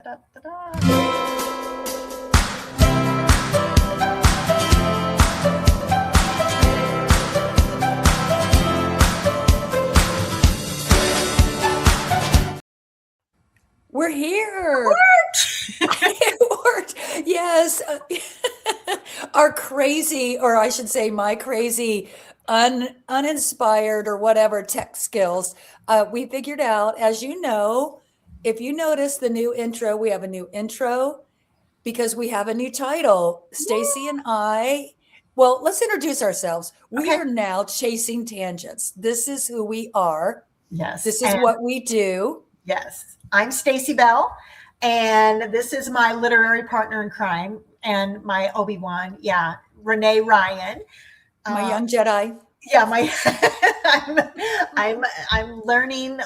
da, da, da. We're here. It worked. Yes. Our crazy, or I should say, my crazy, uninspired, or whatever tech skills. We figured out, as you know, if you notice the new intro, we have a new intro because we have a new title. Staci and I. Well, let's introduce ourselves. We Okay. are now Chasing Tangents. This is who we are. Yes. This is what we do. Yes. I'm Stacy Bell, and this is my literary partner in crime and my Obi-Wan. Yeah, Renee Ryan. My young Jedi. Yeah, my I'm learning,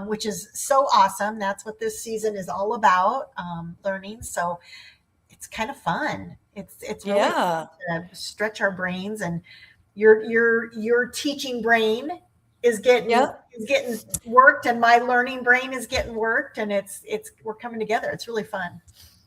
which is so awesome. That's what this season is all about, learning. So it's kind of fun. It's really Yeah. fun to stretch our brains, and your teaching brain is getting Yep. worked, and my learning brain is getting worked, and it's we're coming together. It's really fun.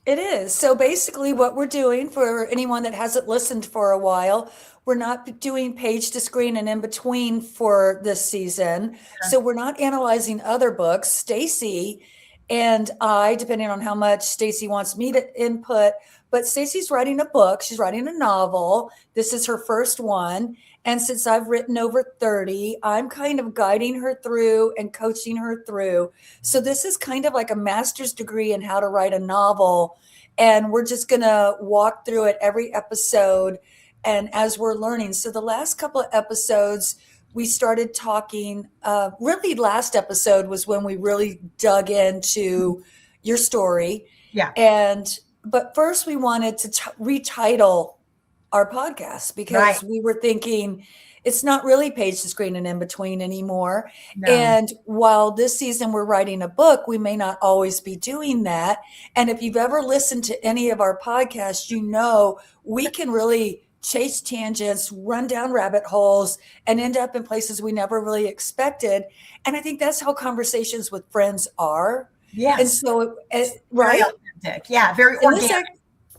It is. So basically, what we're doing for anyone that hasn't listened for a while, we're not doing page to screen and in between for this season. So we're not analyzing other books. Stacy and I, depending on how much Stacy wants me to input, but Stacy's writing a book. She's writing a novel. This is her first one. And since I've written over 30, I'm kind of guiding her through and coaching her through. So this is kind of like a master's degree in how to write a novel. And we're just going to walk through it every episode. And as we're learning, so the last couple of episodes, we started talking. Really, last episode was when we really dug into your story. Yeah. But first, we wanted to retitle our podcast because Right. we were thinking it's not really page to screen and in between anymore. No. And while this season we're writing a book, we may not always be doing that. And if you've ever listened to any of our podcasts, you know we can really chase tangents, run down rabbit holes, and end up in places we never really expected. And I think that's how conversations with friends are. Yes. And so, Very right? authentic. Yeah, very And this organic.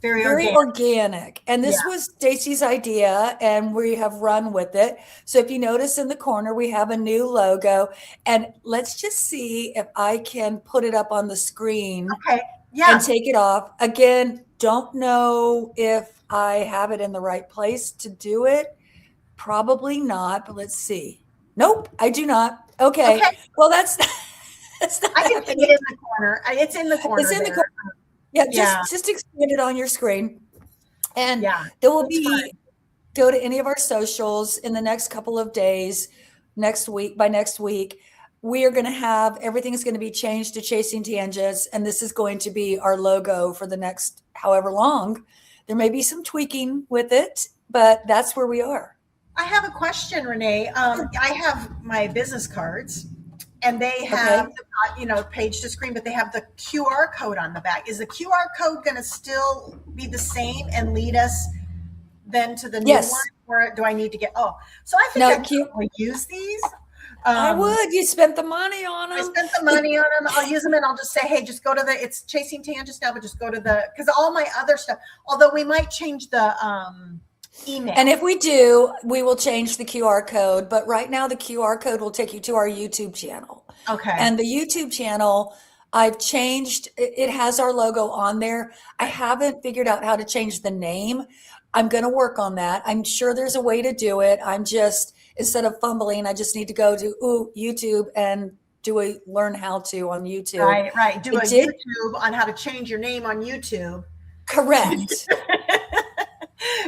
very organic. And this Yeah. was Stacy's idea, and we have run with it. So if you notice in the corner, we have a new logo. And let's just see if I can put it up on the screen Okay. Yeah. and take it off. Again, don't know if I have it in the right place to do it. Probably not, but let's see. Nope, I do not. Okay. Well, that's not I can see it in the corner. It's in the corner. It's in the there. corner. Yeah, Yeah. just expand it on your screen. And Yeah, there will that's be, go to any of our socials in the next couple of days, next week, by next week, we are going to have, everything is going to be changed to Chasing Tangents. And this is going to be our logo for the next however long. There may be some tweaking with it, but that's where we are. I have a question, Renee. I have my business cards, and they have, page to screen, but they have the QR code on the back. Is the QR code going to still be the same and lead us then to the new Yes. one? Or do I need to get, so I think No, I can probably use these. I would. You spent the money on I them. spent the money on them. I'll use them, and I'll just say, hey, just go to it's Chasing Tangents now, but just go to because all my other stuff, although we might change the email. And if we do, we will change the QR code. But right now, the QR code will take you to our YouTube channel. Okay. And the YouTube channel, I've changed. It has our logo on there. I haven't figured out how to change the name. I'm going to work on that. I'm sure there's a way to do it. I'm just, instead of fumbling, I just need to go to YouTube and do a learn how to on YouTube. Right. Do YouTube on how to change your name on YouTube. Correct.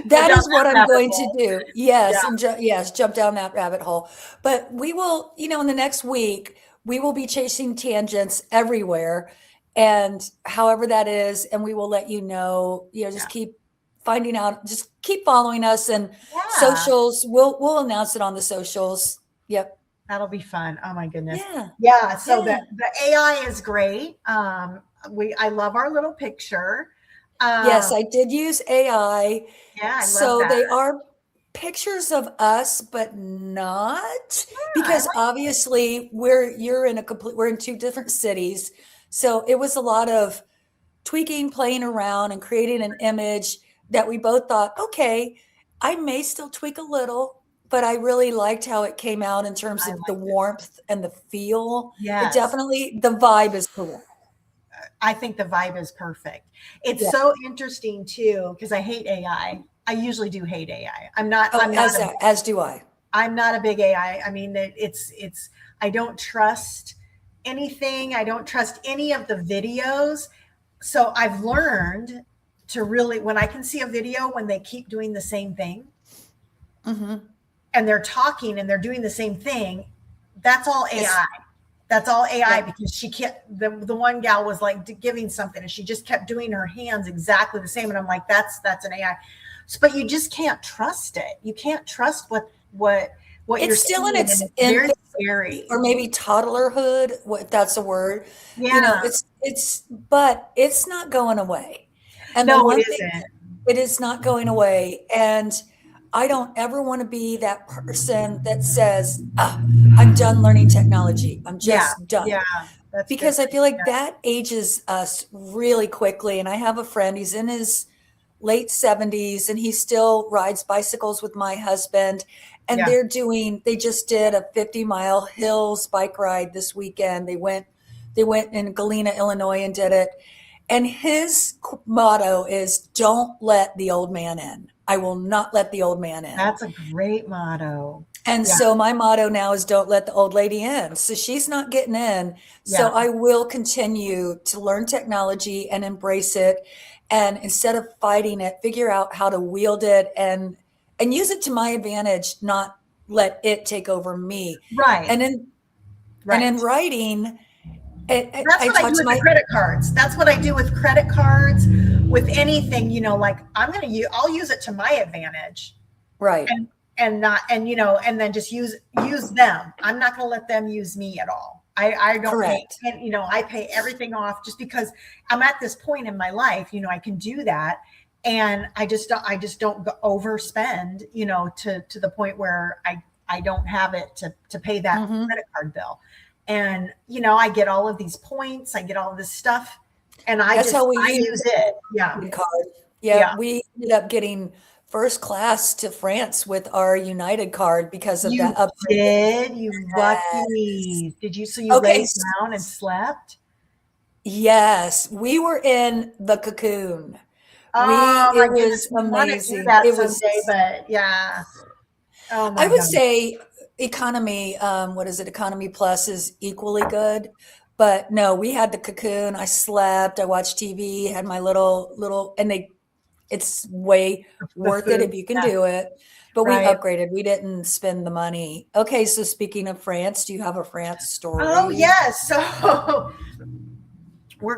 That is what I'm going to do. Yes. Yeah. And jump down that rabbit hole. But we will, in the next week, we will be chasing tangents everywhere. And however that is, and we will let you know, just keep finding out, just keep following us and socials. We'll announce it on the socials. Yep. That'll be fun. Oh my goodness. Yeah. So the AI is great. I love our little picture. Yes, I did use AI. Yeah, I love so that. they are pictures of us, but not because obviously we're in two different cities. So it was a lot of tweaking, playing around, and creating an image that we both thought, okay, I may still tweak a little, but I really liked how it came out in terms I of the liked it. warmth and the feel. It Yes. definitely, the vibe is correct. I think the vibe is perfect. It's Yeah. so interesting too, because I hate AI. I usually do hate AI. Oh, I'm not as do I. I'm not a big AI. I mean, it's I don't trust anything. I don't trust any of the videos. So I've learned to really, when I can see a video when they keep doing the same thing and they're talking and they're doing the same thing, that's all AI. That's all AI because she kept the one gal was like giving something and she just kept doing her hands exactly the same. And I'm like, that's an AI. So, but you just can't trust it. You can't trust what you're It's still in seeing, its and it's very infancy, scary. or maybe toddlerhood, if that's a word. Yeah. But it's not going away. And the No, it one thing, isn't. it is not going away. And I don't ever want to be that person that says, I'm done learning technology. I'm Yeah. just done. Yeah. That's Because I different. feel like Yeah. that ages us really quickly. And I have a friend, he's in his late 70s and he still rides bicycles with my husband. And Yeah. they just did a 50-mile hills bike ride this weekend. They went in Galena, Illinois and did it. And his motto is, don't let the old man in. I will not let the old man in. That's a great motto. And Yeah. so my motto now is, don't let the old lady in. So she's not getting in. So Yeah. I will continue to learn technology and embrace it. And instead of fighting it, figure out how to wield it and use it to my advantage, not let it take over me. Right. And in writing, That's I what I talk do to with the credit cards. That's what I do with credit cards, with anything, like I'll use it to my advantage. right. And not, and then just use them. I'm not going to let them use me at all. I don't Correct. pay, and I pay everything off just because I'm at this point in my life, I can do that. And I just don't overspend, to the point where I don't have it to pay that credit card bill. And, I get all of these points, I get all of this stuff, and I use it. Yeah. Card. Yeah. We ended up getting first class to France with our United card because of that upgrade. You lucky. Did you, so you Okay. laid down and slept? Yes. We were in the cocoon. Oh my goodness. It was amazing. That It someday, was, but yeah. Oh my I would God. say economy, what is it? Economy plus is equally good. But no, we had the cocoon. I slept, I watched TV, had my little, and it's way worth it if you can do it. But we Right. upgraded. We didn't spend the money. Okay, so speaking of France, do you have a France story? Oh yes. So we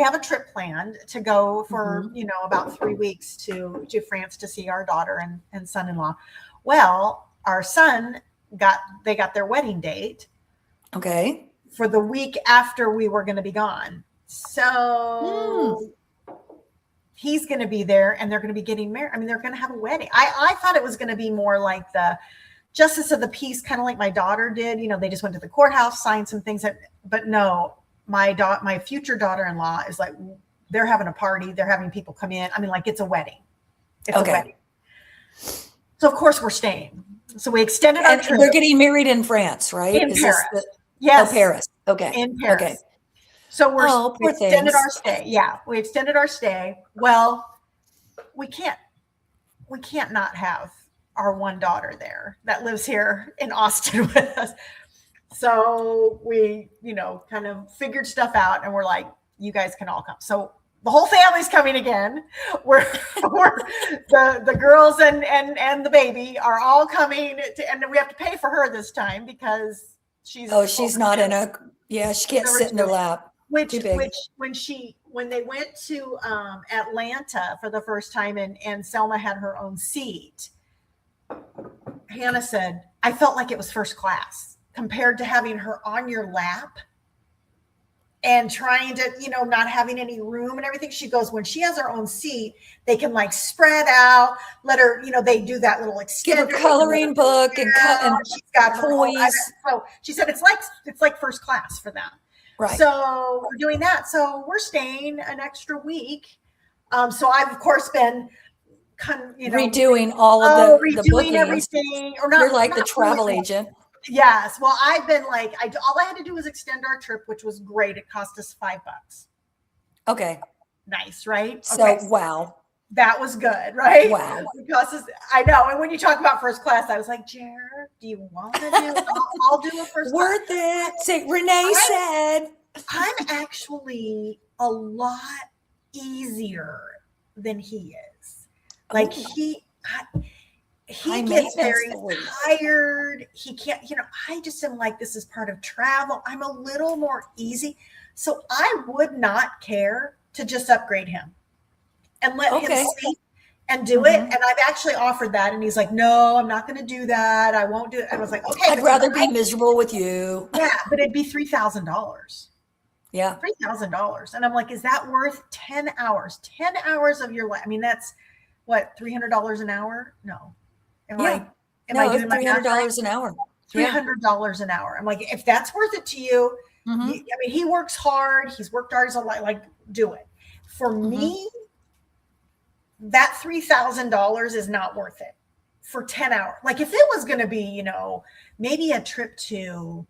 have a trip planned to go for, about 3 weeks to France to see our daughter and son-in-law. Well, our son got their wedding date. Okay. For the week after we were going to be gone. So he's going to be there and they're going to be getting married. I mean, they're going to have a wedding. I thought it was going to be more like the justice of the peace, kind of like my daughter did. They just went to the courthouse, signed some things, but no, my future daughter-in-law is like, they're having a party. They're having people come in. I mean, like it's a wedding. It's a wedding. So of course we're staying. So we extended our trip. They're getting married in France, right? In Paris. Yes. Oh, Paris. Okay. In Paris. Okay. So we extended our stay. Yeah, we extended our stay. Well, we can't not have our one daughter there that lives here in Austin with us. So we, kind of figured stuff out and we're like, you guys can all come. So the whole family's coming again. We're the girls and the baby are all coming and we have to pay for her this time because she's not in she can't sit in her lap. Which when they went to Atlanta for the first time and Selma had her own seat, Hannah said, I felt like it was first class compared to having her on your lap and trying to, not having any room and everything. She goes, when she has her own seat, they can like spread out, let her, they do that little extender. Give her coloring book and she's got toys. So she said, it's like first class for them. Right. So we're doing that. So we're staying an extra week. So I've of course been Redoing all of the redoing bookings. everything, or You're not like the really. travel agent. Yes. Well, I've been like, all I had to do was extend our trip, which was great. It cost us $5. Okay. Nice, right? So, Okay. wow. That was good, right? Wow. Because I know. And when you talk about first class, I was like, Jared, do you want to do? I'll do a first class. Worth it. Say, Renee said. I'm actually a lot easier than he is. Like he gets very tired. He can't, I just am like, this is part of travel. I'm a little more easy. So I would not care to just upgrade him and let him sleep and do it. And I've actually offered that. And he's like, no, I'm not going to do that. I won't do it. I was like, okay. I'd rather be miserable with you. Yeah, but it'd be $3,000. Yeah. $3,000. And I'm like, is that worth 10 hours? 10 hours of your life? I mean, that's what, $300 an hour? No. Am I doing my math right? $300 an hour. $300 an hour. I'm like, if that's worth it to you, I mean, he works hard. He's worked hard. So like, do it. For me, that $3,000 is not worth it for 10 hours. Like if it was going to be, maybe a trip to,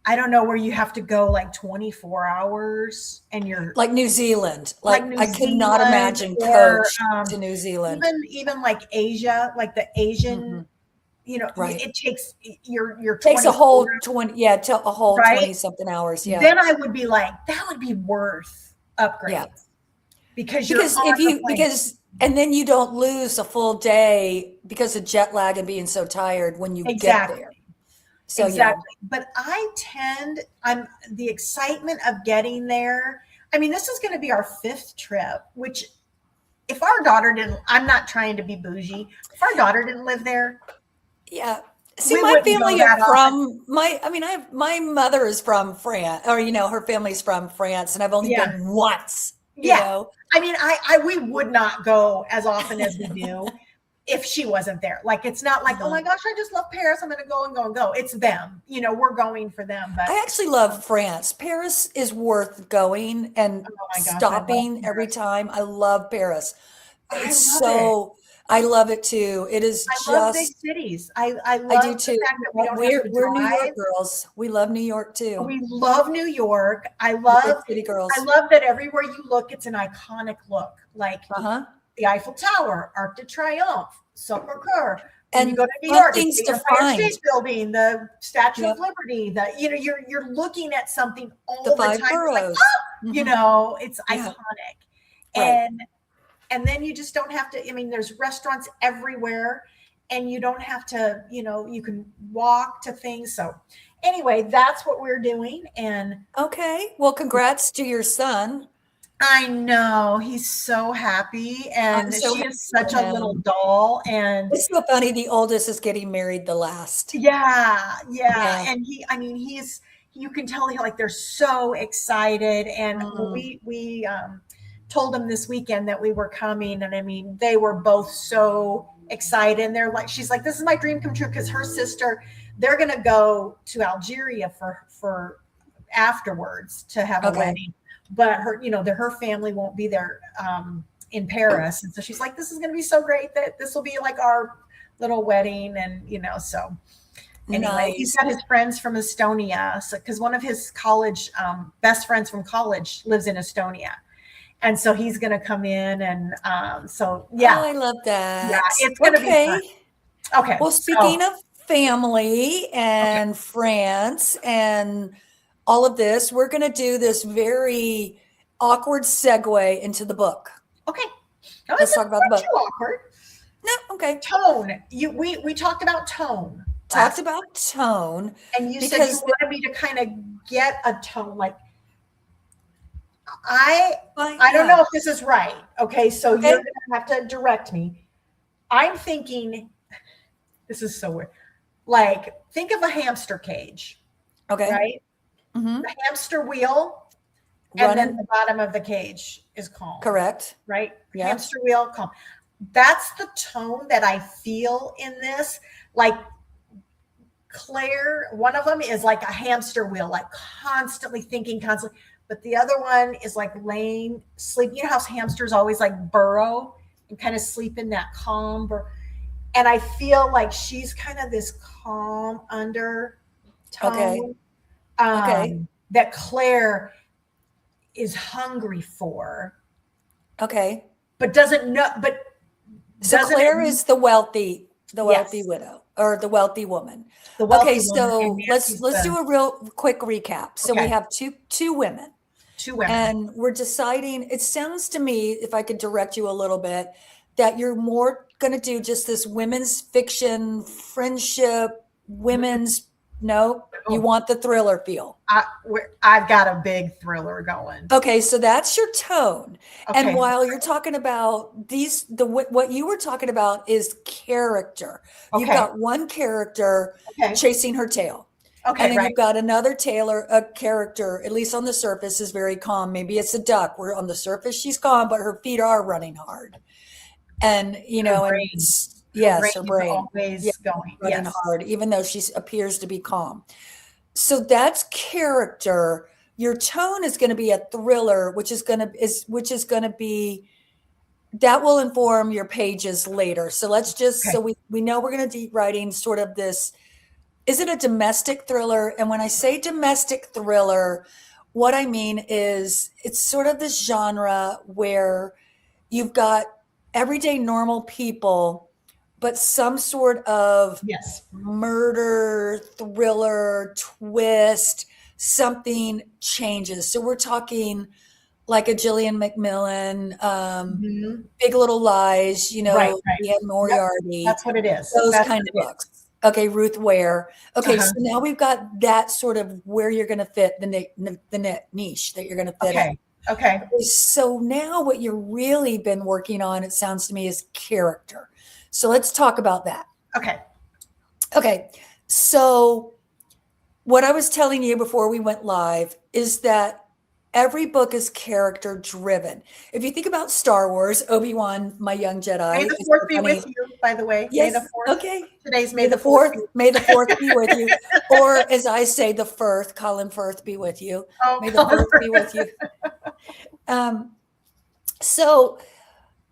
I don't know, where you have to go like 24 hours and you're like New Zealand. I could not imagine coach to New Zealand. Even like Asia, like the Asian, right. It takes your takes a whole 20, to a whole 20 something hours. Yeah. Then I would be like, that would be worth upgrades. Yeah. Because and then you don't lose a full day because of jet lag and being so tired when you get there. So, exactly. But I'm the excitement of getting there. I mean, this is going to be our 5th trip, which if our daughter I'm not trying to be bougie. If our daughter didn't live there. Yeah. See, my family are from my mother is from France, or, her family's from France, and I've only been once, you know. I mean, we would not go as often as we do. If she wasn't there. Like, it's not like, oh my gosh, I just love Paris. I'm going to go and go and go. It's them, we're going for them. But I actually love France. Paris is worth going and stopping every time. I love Paris. I love it too. It is I love big cities. I do too. The fact that we don't have to we're drive. New York girls. We love New York too. We love New York. I love city girls. I love that everywhere you look, it's an iconic look. Like the Eiffel Tower, Arc de Triomphe, Sacré-Cœur. And you go to New York, things the Empire State Building, the Statue of Liberty. You're looking at something all the time. Boroughs. It's like, it's iconic. And then you just don't have to. I mean, there's restaurants everywhere, and you don't have to. You can walk to things. So anyway, that's what we're doing. And well, congrats to your son. I know, he's so happy, and she is such a little doll. And it's so funny. The oldest is getting married the last. Yeah. And you can tell they're so excited. And we told them this weekend that we were coming, and I mean, they were both so excited. And they're like, she's like, this is my dream come true, because her sister, they're gonna go to Algeria for afterwards to have a wedding. But her family won't be there in Paris. And so she's like, this is going to be so great that this will be like our little wedding. And, so anyway, he's got his friends from Estonia. So, because one of his college, best friends from college lives in Estonia. And so he's going to come in. And so, yeah. Oh, I love that. Yeah, it's going to be fun. Okay. Well, speaking of family and France and all of this, we're going to do this very awkward segue into the book. Okay. Let's talk about the book. Too awkward. No, okay. Tone. We talked about tone. Talked about tone. And you said you wanted me to kind of get a tone. Like, I don't know if this is right. Okay. So you're going to have to direct me. I'm thinking, this is so weird. Like, think of a hamster cage. Okay. Right? The hamster wheel, and then the bottom of the cage is calm. Correct. Right? Yes. Hamster wheel, calm. That's the tone that I feel in this. Like, Claire, one of them is like a hamster wheel, like constantly thinking, constantly. But the other one is like laying, sleep. You know how hamsters always like burrow and kind of sleep in that calm. And I feel like she's kind of this calm undertone Okay. Okay. that Claire is hungry for, Okay. but doesn't know. But So doesn't Claire is the wealthy yes, widow or the wealthy woman. the Okay, wealthy woman, and so let's Nancy's do the a real quick recap. So we okay, have two women, two women. and we're deciding. It sounds to me, if I could direct you a little bit, that you're more going to do just this women's fiction, friendship, women's. No, you Oh, want the thriller feel. I've got a big thriller going. Okay, so that's your tone. And Okay, while you're talking about what you were talking about is character. You've okay, got one character okay, chasing her tail. And okay, then right. you've got another a character, at least on the surface, is very calm. Maybe it's a duck where on the surface she's calm, but her feet are running hard. And, Her and brain, her brain yes, her is brain, yeah, always going. running Yes. hard, even though she appears to be calm. So that's character. Your tone is going to be a thriller, which is going to be that will inform your pages later. So let's just Okay. so we know we're going to be writing sort of this. Is it a domestic thriller? And when I say domestic thriller, what I mean is it's sort of this genre where you've got everyday normal people, but some sort of Yes. murder, thriller, twist, something changes. So we're talking like a Gillian McMillan, Hmm. Big Little Lies, Right. Right. we had Yep. Moriarty, That's what it is. those That's kind what of it is. books. Okay, Ruth Ware. Okay, so Uh-huh. now we've got that sort of where you're going to fit the niche that you're going to fit in. Okay. Okay. So now what you're really been working on, it sounds to me, is character. So let's talk about that. Okay. Okay, so what I was telling you before we went live is that every book is character driven. If you think about Star Wars, Obi-Wan, my young May Jedi, the is fourth so be funny. with you, by the way. May Yes, the fourth. okay. Today's May the fourth, may the fourth be with you. Or as I say, the Firth, Colin Firth be with you. Oh, May the Firth be with you. So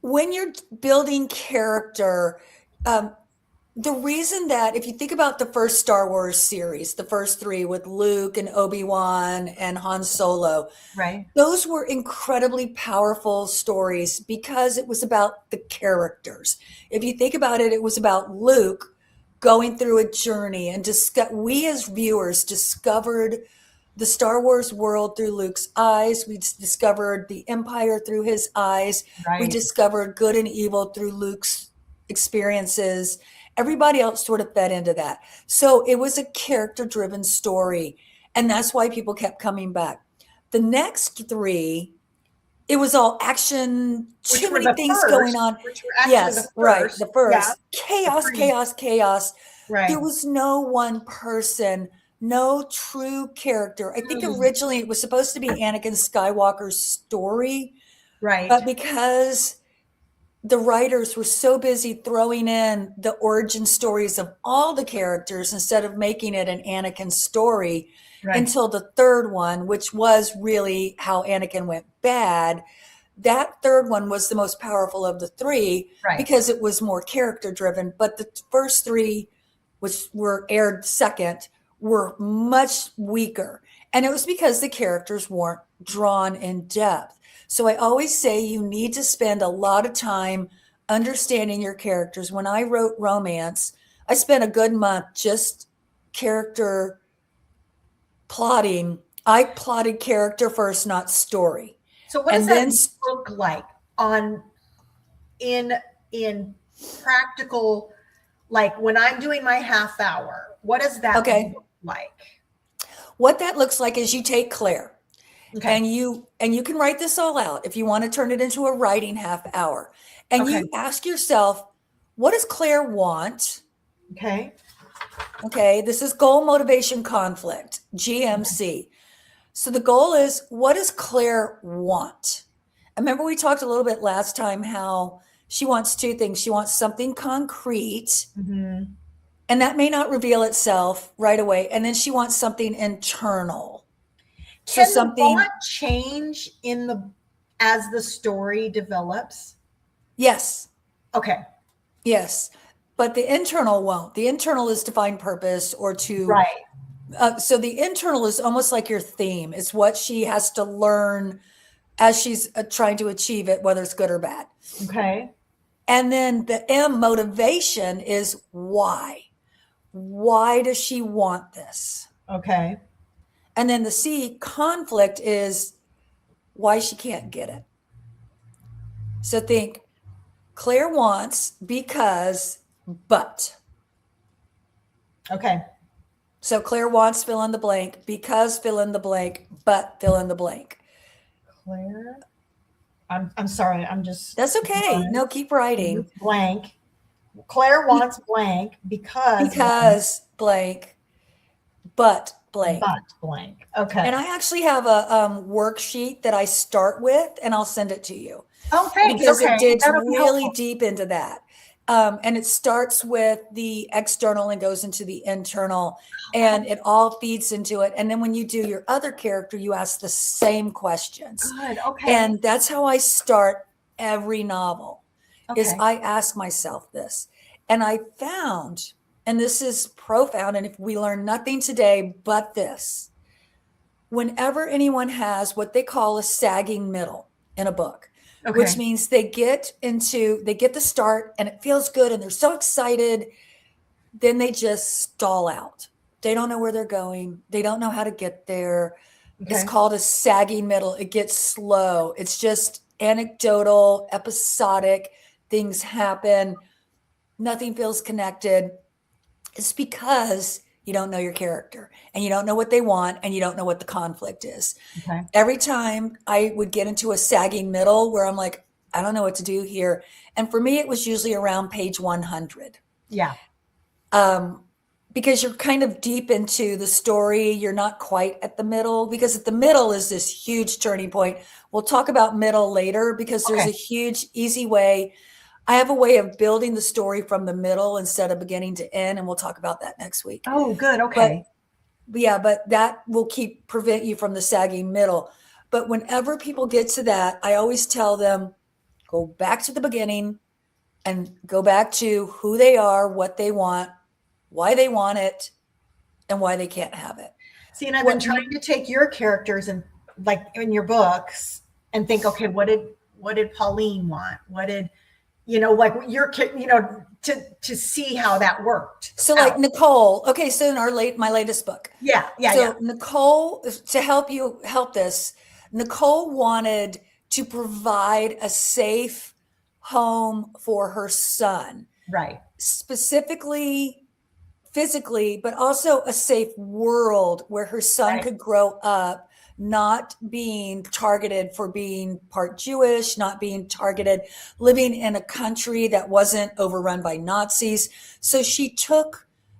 when you're building character, the reason that if you think about the first Star Wars series, the first three with Luke and Obi-Wan and Han Solo, right. those were incredibly powerful stories because it was about the characters. If you think about it, it was about Luke going through a journey and we as viewers discovered the Star Wars world through Luke's eyes. We discovered the Empire through his eyes. We Right. discovered good and evil through Luke's experiences. Everybody else sort of fed into that. So it was a character driven story. And that's why people kept coming back. The next three, it was all action, too many things going on. Which were actually Yes, the right. first. The first. Yeah. Chaos, three. chaos, chaos. Right. There was no one person, no true character. I think originally it was supposed to be Anakin Skywalker's story. Right. But because the writers were so busy throwing in the origin stories of all the characters instead of making it an Anakin story Right. until the third one, which was really how Anakin went bad. That third one was the most powerful of the three Right. because it was more character driven. But the first three, which were aired second, were much weaker. And it was because the characters weren't drawn in depth. So I always say you need to spend a lot of time understanding your characters. When I wrote romance, I spent a good month just character plotting. I plotted character first, not story. So what And does then that look like in practical, like when I'm doing my half hour, what does that Okay. look like? what that looks like is you take Claire Okay. and you can write this all out if you want to turn it into a writing half hour. And Okay. you ask yourself, what does Claire want? Okay. Okay, this is goal, motivation, conflict, GMC. So the goal is, what does Claire want? I remember we talked a little bit last time how she wants two things. She wants something concrete Mm-hmm. And that may not reveal itself right away. And then she wants something internal. So Can the something, bot change as the story develops? yes, Okay. yes. But the internal won't. The internal is to find purpose or to, Right. so the internal is almost like your theme. It's what she has to learn as she's trying to achieve it, whether it's good or bad. Okay. And then the M, motivation, is why. Why does she want this? Okay. And then the C, conflict, is why she can't get it. So think Claire wants because, but. Okay. So Claire wants fill in the blank because fill in the blank, but fill in the blank. Claire. I'm sorry. I'm just. That's okay. No, keep writing. Blank. Claire wants blank because blank, but blank. but blank. Okay. And I actually have a worksheet that I start with, and I'll send it to you. Oh, thanks. Because Okay. it digs That'll be really helpful. deep into that. And it starts with the external and goes into the internal, and it all feeds into it. And then when you do your other character, you ask the same questions. Good. Okay. And that's how I start every novel, is Okay. I ask myself this. And I found, and this is profound, and if we learn nothing today but this, whenever anyone has what they call a sagging middle in a book, Okay. which means they get the start and it feels good and they're so excited, then they just stall out. They don't know where they're going. They don't know how to get there. Okay. It's called a sagging middle. It gets slow. It's just anecdotal, episodic. Things happen. Nothing feels connected. It's because you don't know your character and you don't know what they want and you don't know what the conflict is. Okay. Every time I would get into a sagging middle where I'm like, I don't know what to do here. And for me, it was usually around page 100. Yeah. Because you're kind of deep into the story. You're not quite at the middle, because at the middle is this huge turning point. We'll talk about middle later, because there's Okay. a huge, easy way. I have a way of building the story from the middle instead of beginning to end, and we'll talk about that next week. Oh, good. Okay. But that will prevent you from the sagging middle. But whenever people get to that, I always tell them, go back to the beginning and go back to who they are, what they want, why they want it, and why they can't have it. See, and I've been trying to take your characters and, like, in your books, and think, okay, what did Pauline want? What did, like your, to see how that worked. So like Nicole, okay, so in my latest book. Yeah. Nicole, to help this, Nicole wanted to provide a safe home for her son. Right. Specifically physically, but also a safe world where her son could grow up not being targeted for being part Jewish, not being targeted, living in a country that wasn't overrun by Nazis. So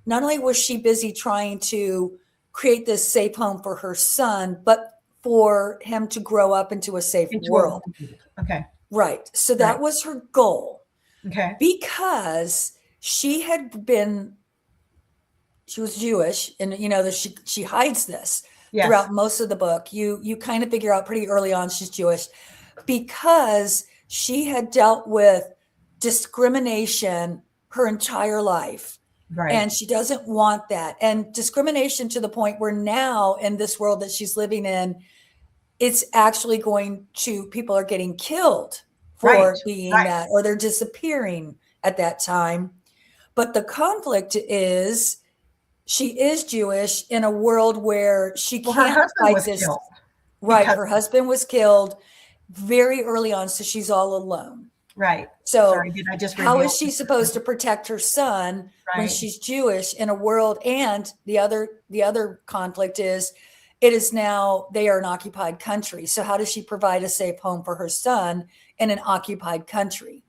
not only was she busy trying to create this safe home for her son, but for him to grow up into a safe world. Okay. Right. So that was her goal. Okay. Because she was Jewish, and she hides this throughout most of the book. You kind of figure out pretty early on she's Jewish, because she had dealt with discrimination her entire life. Right. And she doesn't want that. And discrimination to the point where now in this world that she's living in, it's actually people are getting killed for being that, or they're disappearing at that time. But the conflict is, she is Jewish in a world where she can't fight this. Right. Her husband was killed very early on, so she's all alone. Right. So Sorry, how is she supposed to protect her son when she's Jewish in a world? And the other conflict is, it is now, they are an occupied country. So how does she provide a safe home for her son in an occupied country?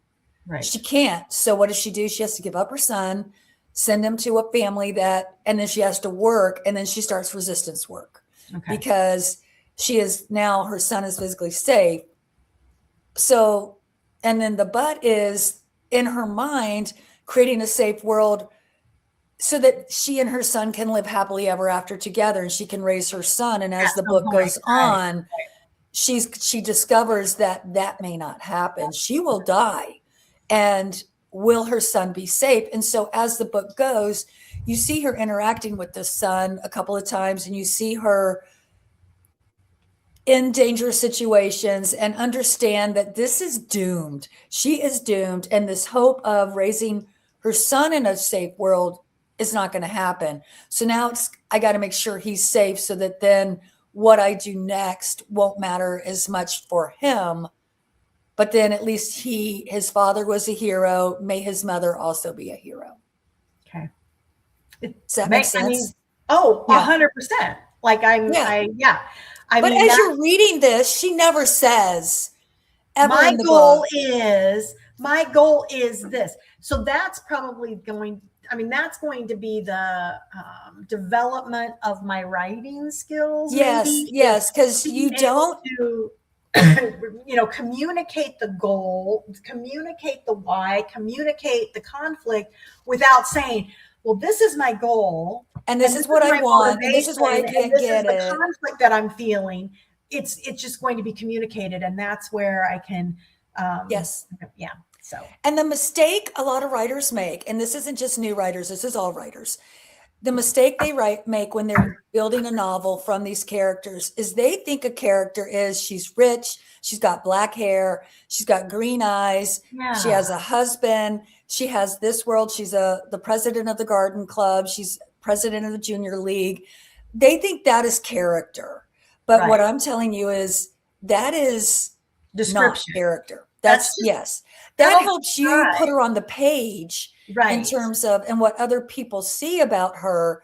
Right. She can't. So what does she do? She has to give up her son, send him to a family and then she has to work, and then she starts resistance work because her son is physically safe. So, and then the but is, in her mind, creating a safe world so that she and her son can live happily ever after together, and she can raise her son. And as At the some book point, goes right. on, she discovers that that may not happen. She will die, and will her son be safe? And so as the book goes, you see her interacting with the son a couple of times, and you see her in dangerous situations, and understand that this is doomed. She is doomed, and this hope of raising her son in a safe world is not going to happen. So now I got to make sure he's safe, so that then what I do next won't matter as much for him. But then at least his father was a hero. May his mother also be a hero. Okay. Does that make sense? Oh, Yeah. 100%. Like yeah. I But mean, as you're reading this, she never says ever my in the goal book. is this. So that's probably that's going to be the development of my writing skills. Yes, Maybe is yes, because being you able don't. to, communicate the goal, communicate the why, communicate the conflict without saying, well, this is my goal, And and this this is is what I my want, and this is why I motivation, and can't this is get the it. conflict that I'm feeling. It's just going to be communicated, and that's where I can, Yes. yeah. So, And the mistake a lot of writers make, and this isn't just new writers, this is all writers. The mistake they make when they're building a novel from these characters is they think a character is she's rich, she's got black hair, she's got green eyes, she yeah, has a husband, she has this world, she's the president of the garden club, she's president of the junior league. They think that is character. But what right. I'm telling you is that is not Description. character. That's That's, just yes. that That helps helps you guide. put her on the page in Right. terms of and what other people see about her.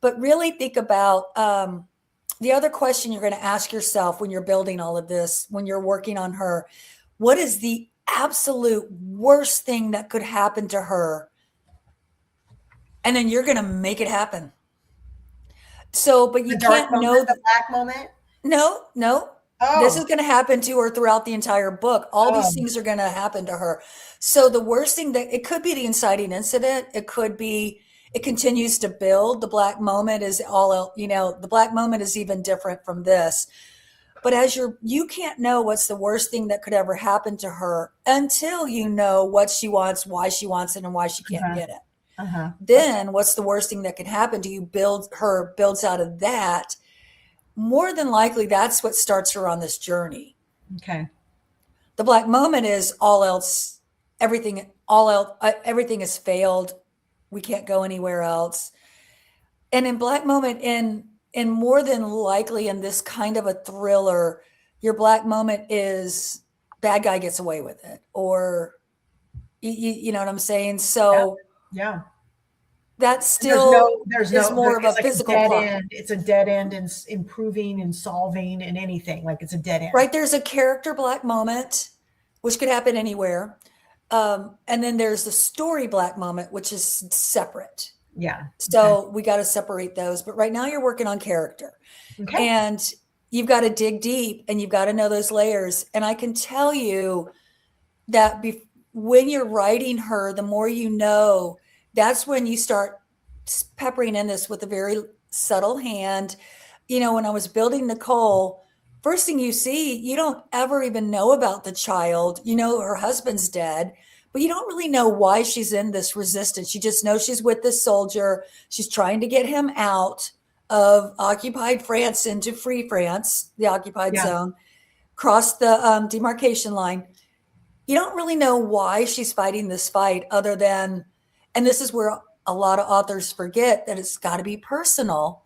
But really think about the other question you're going to ask yourself when you're building all of this, when you're working on her. What is the absolute worst thing that could happen to her? And then you're going to make it happen. So, but The you dark can't moment, know. the black moment. No, no. This is Oh, going to happen to her throughout the entire book. All these oh, things are going to happen to her. So the worst thing that it could be the inciting incident. It could be it continues to build. The black moment is all, the black moment is even different from this. But as you can't know what's the worst thing that could ever happen to her until you know what she wants, why she wants it, and why she can't uh-huh, get it. uh-huh. Then what's the worst thing that can happen to you? Builds out of that. More than likely, that's what starts her on this journey. Okay. The black moment is all else, everything has failed. We can't go anywhere else. And in black moment, in more than likely in this kind of a thriller, your black moment is bad guy gets away with it, or you know what I'm saying? Yeah. So Yeah. that And still there's is no, more of a it's like a physical dead plot. end. It's a dead end in improving and solving and anything. Like it's a dead end. Right, there's a character black moment, which could happen anywhere. And then there's the story black moment, which is separate. Yeah. Okay. So we got to separate those. But right now you're working on character. Okay. And you've got to dig deep, and you've got to know those layers. And I can tell you that when you're writing her, the more you know, that's when you start peppering in this with a very subtle hand. When I was building Nicole, first thing you see, you don't ever even know about the child. Her husband's dead, but you don't really know why she's in this resistance. You just know she's with this soldier. She's trying to get him out of occupied France into free France, the occupied Yeah. zone, cross the demarcation line. You don't really know why she's fighting this fight other than, and this is where a lot of authors forget that it's got to be personal.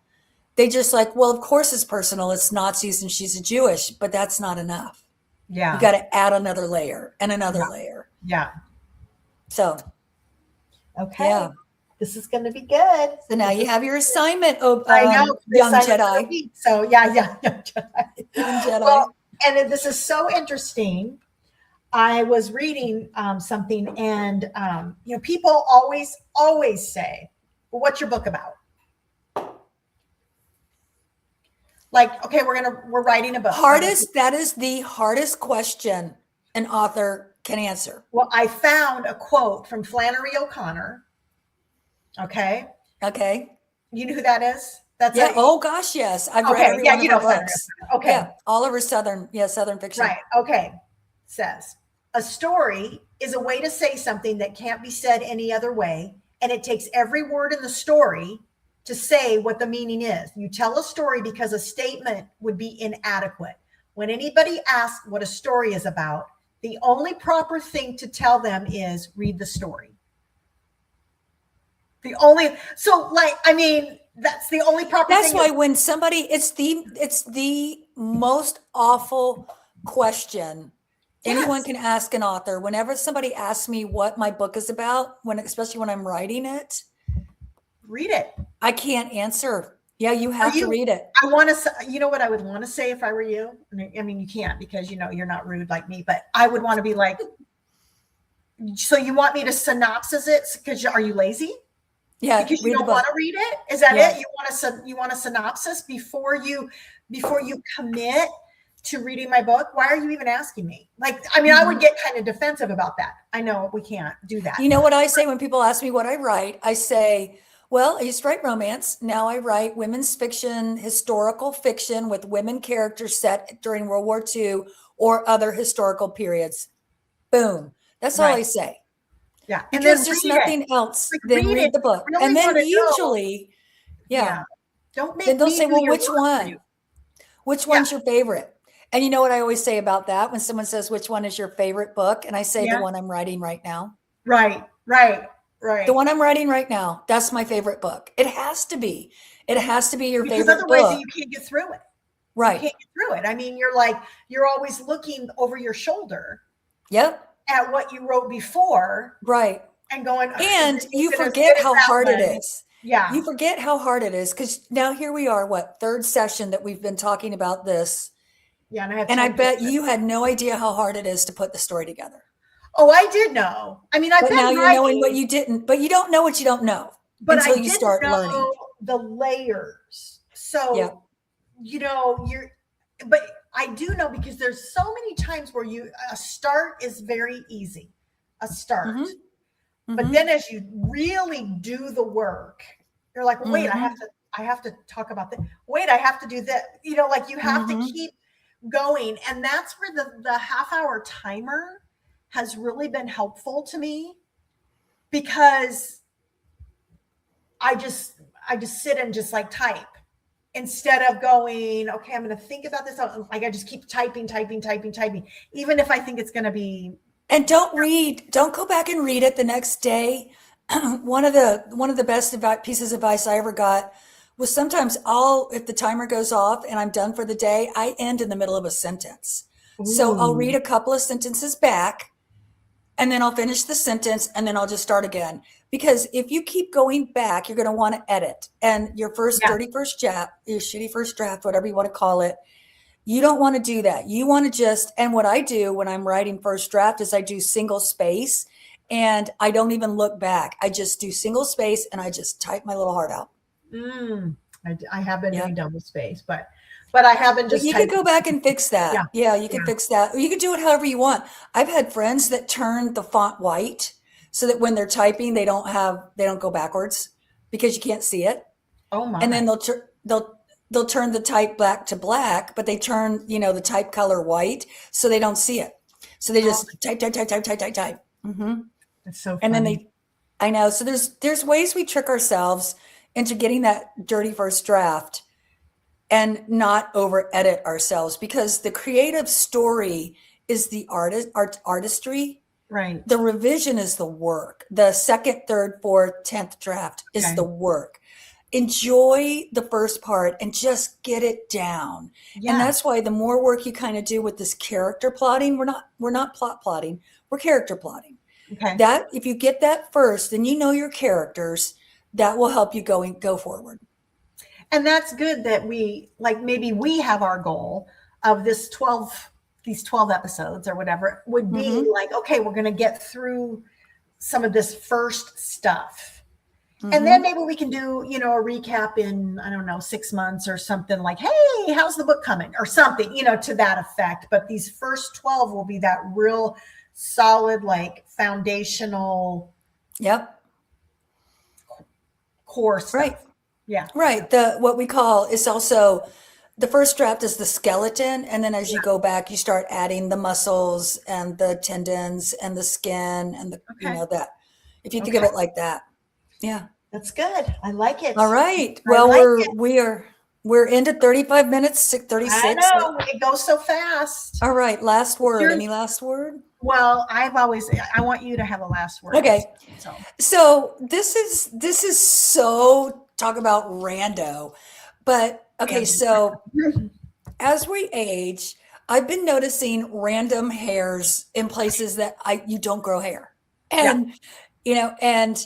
They just like, well, of course it's personal. It's Nazis and she's a Jewish, but that's not enough. You Yeah. got to add another layer and another Yeah. layer. Yeah. So, Okay. yeah. This is going to be good. So now you have your assignment, I know. young Excited for the Jedi. week. So yeah, yeah, young Jedi. Young Jedi. Well, and this is so interesting. I was reading something, and people always say, "Well, what's your book about?" Like, okay, we're writing a book. That is the hardest question an author can answer. Well, I found a quote from Flannery O'Connor. Okay. Okay. You know who that is? That's Yeah. Oh gosh, yes. I've read okay. every Yeah, one you of her know Senator. books. Okay. Yeah. All of her Southern fiction. Right. Okay. Says a story is a way to say something that can't be said any other way, and it takes every word in the story to say what the meaning is. You tell a story because a statement would be inadequate. When anybody asks what a story is about, the only proper thing to tell them is read the story. That's the only proper That's thing. why when somebody, it's the most awful question anyone Yes, can ask an author. Whenever somebody asks me what my book is about, especially when I'm writing it, read it. I can't answer. Yeah, you Are have to you? read it. I want to. You know what I would want to say if I were you. I mean, you can't because you're not rude like me. But I would want to be like. So you want me to synopsis it? Because are you lazy? Yeah, Because you read the don't want book. to read it? Is that Yeah. it? You want a synopsis before you commit to reading my book? Why are you even asking me? Like, I mean, I would get kind of defensive about that. I know we can't do that. You know what I say when people ask me what I write? I say, well, I used to write romance. Now I write women's fiction, historical fiction with women characters set during World War II or other historical periods. Boom. That's all Right. I say. Yeah. And then Because there's read it. nothing else. Like Then read it. read the If book. you really And want then to know. usually, yeah, Yeah. Don't then make they'll me say, do well, your which work for you. one? Which Yeah. one's your favorite? And you know what I always say about that when someone says, which one is your favorite book? And I say, the Yeah. one I'm writing right now. Right. Right. The Right. one I'm writing right now, that's my favorite book. It has to be. It has to be your Because favorite otherwise book. you can't get through it. You Right. can't get through it. I mean, you're always looking over your shoulder Yep. at what you wrote before Right. and going, is And it you even as forget good as how that hard it one? is. Yeah. You forget how hard it is because now here we are, what, third session that we've been talking about this. Yeah. And I have And I 10 bet pages. you had no idea how hard it is to put the story together. Oh, I did know. I mean, I've But now been you're knowing what writing, you didn't, but you don't know what you don't know but I until you didn't start learning. know the layers. Yeah. So, but I do know because there's so many times where a start is very easy, a start. Mm-hmm. But then as you really do the work, you're like, well, wait, Mm-hmm. I have to talk about that. Wait, I have to do that. Like you have to Mm-hmm. keep going. And that's where the half-hour timer has really been helpful to me because I just sit and just like type instead of going, okay, I'm going to think about this. Like I just keep typing, even if I think it's going to be. And don't go back and read it the next day. One of the best pieces of advice I ever got was sometimes if the timer goes off and I'm done for the day, I end in the middle of a sentence. So I'll read Ooh, a couple of sentences back and then I'll finish the sentence and then I'll just start again. Because if you keep going back, you're going to want to edit. And your first yeah. dirty first draft, your shitty first draft, whatever you want to call it, you don't want to do that. You want to and what I do when I'm writing first draft is I do single space and I don't even look back. I just do single space and I just type my little heart out. I have been Yeah. doing double space, but I haven't But just you could typed. go back and fix Yeah, that. Yeah, you yeah. can fix that. Or you can do it however you want. I've had friends that turn the font white so that when they're typing, they don't go backwards because you can't see it. Oh And my. then they'll turn the type black to black, but they turn, the type color white so they don't see it. So they Oh, just type, type, type, type, type, type, type. Mm-hmm. that's so And then funny. I know. So there's ways we trick ourselves into getting that dirty first draft and not over edit ourselves because the creative story is the artistry. Right. The revision is the work. The second, third, fourth, 10th draft is Okay. the work. Enjoy the first part and just get it down. And Yeah. that's why the more work you kind of do with this character plotting, we're not plot plotting, we're character plotting. Okay. That if you get that first, then you know your characters, that will help you go forward. And that's good that maybe we have our goal of these 12 episodes or whatever would be Mm-hmm. like, okay, we're going to get through some of this first stuff. Mm-hmm. And then maybe we can do, a recap in, I don't know, 6 months or something like, hey, how's the book coming or something, to that effect. But these first 12 will be that real solid, like foundational Yep. core stuff. Right. Yeah. Right. What we call is also the first draft is the skeleton, and then as you go back, you start adding the muscles and the tendons and the skin and Okay. that. If you think of Okay. it like that. Yeah. That's good. I like it. All right. I Well, like it. we're into 35 minutes, I 36. know it goes so fast. All right. Last word. Yours- Any last word? Well, I want you to have a last word. Okay. So So this is so talk about rando. But okay, so as we age, I've been noticing random hairs in places that you don't grow hair. And and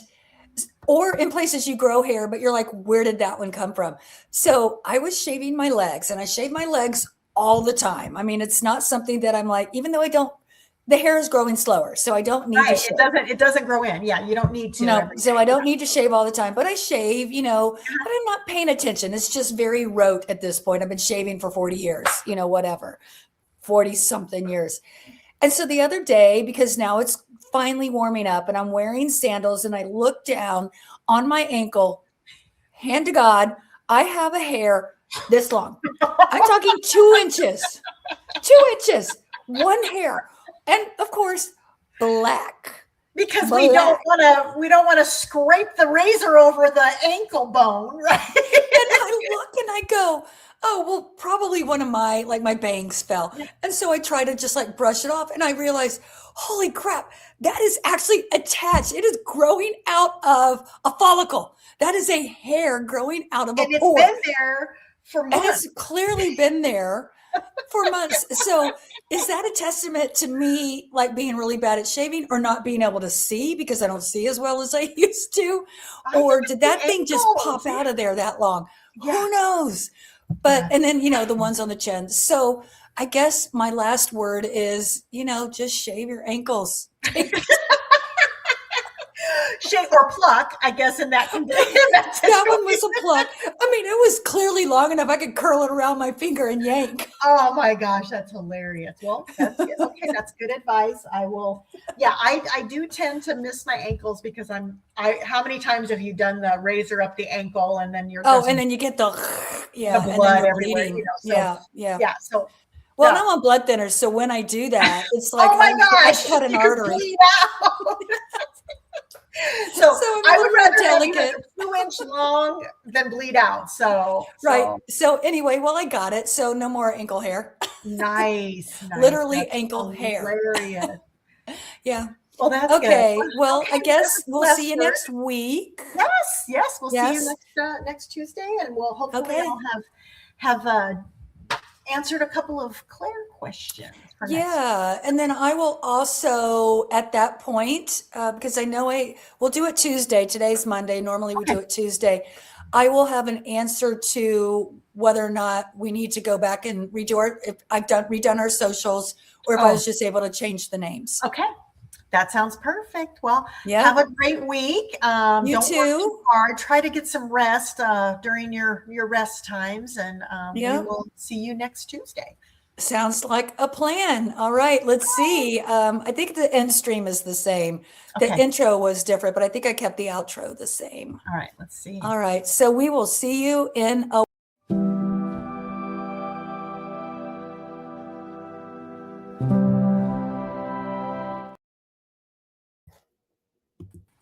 or in places you grow hair, but you're like, where did that one come from? So I was shaving my legs, and I shave my legs all the time. I mean, it's not something that I'm like, even though the hair is growing slower, so I don't need to shave. It doesn't grow in. Yeah, you don't need to. No, so I don't need to shave all the time, but I shave, but I'm not paying attention. It's just very rote at this point. I've been shaving for 40 years, whatever, 40 something years. And so the other day, because now it's finally warming up and I'm wearing sandals, and I look down on my ankle, hand to God, I have a hair this long. I'm talking 2 inches, 1 hair. And of course, black. Because we don't want to scrape the razor over the ankle bone, right? And I look and I go, oh, well, probably one of my bangs fell. And so I try to just brush it off, and I realize, holy crap, that is actually attached. It is growing out of a follicle. That is a hair growing out of a pore. It's been there for months. And it's clearly been there for months. So is that a testament to me being really bad at shaving, or not being able to see because I don't see as well as I used to? Or did that thing just pop out of there that long? Yeah. Who knows? But, and then, the ones on the chin. So I guess my last word is, just shave your ankles. Shave or pluck, I guess, in that condition. That one was a pluck. I mean, it was clearly long enough I could curl it around my finger and yank. Oh my gosh, that's hilarious. Well, that's good. Okay, that's good advice. I will. Yeah, I do tend to miss my ankles because how many times have you done the razor up the ankle and then you're and then you get the blood everywhere, yeah. So well, I'm on blood thinners, so when I do that, it's like oh my gosh, I cut an artery. So I would rather have you 2-inch long than bleed out. So right. So anyway, well, I got it. So no more ankle hair. Nice. Literally that's ankle hair. Hilarious. Yeah. Well, that's okay. Good. Well, okay, I guess we'll see you next week. Yes. We'll see you next Tuesday, and we'll hopefully I'll have answered a couple of Claire questions. And then I will also at that point, because I know we'll do it Tuesday. Today's Monday. Normally we do it Tuesday. I will have an answer to whether or not we need to go back and redo if I've redone our socials, or if I was just able to change the names. Okay. That sounds perfect. Well, have a great week. You don't too. Work too hard. Try to get some rest during your rest times, and we will see you next Tuesday. Sounds like a plan. All right, let's see. I think the end stream is the same. The intro was different, but I think I kept the outro the same. All right, let's see. All right, so we will see you in a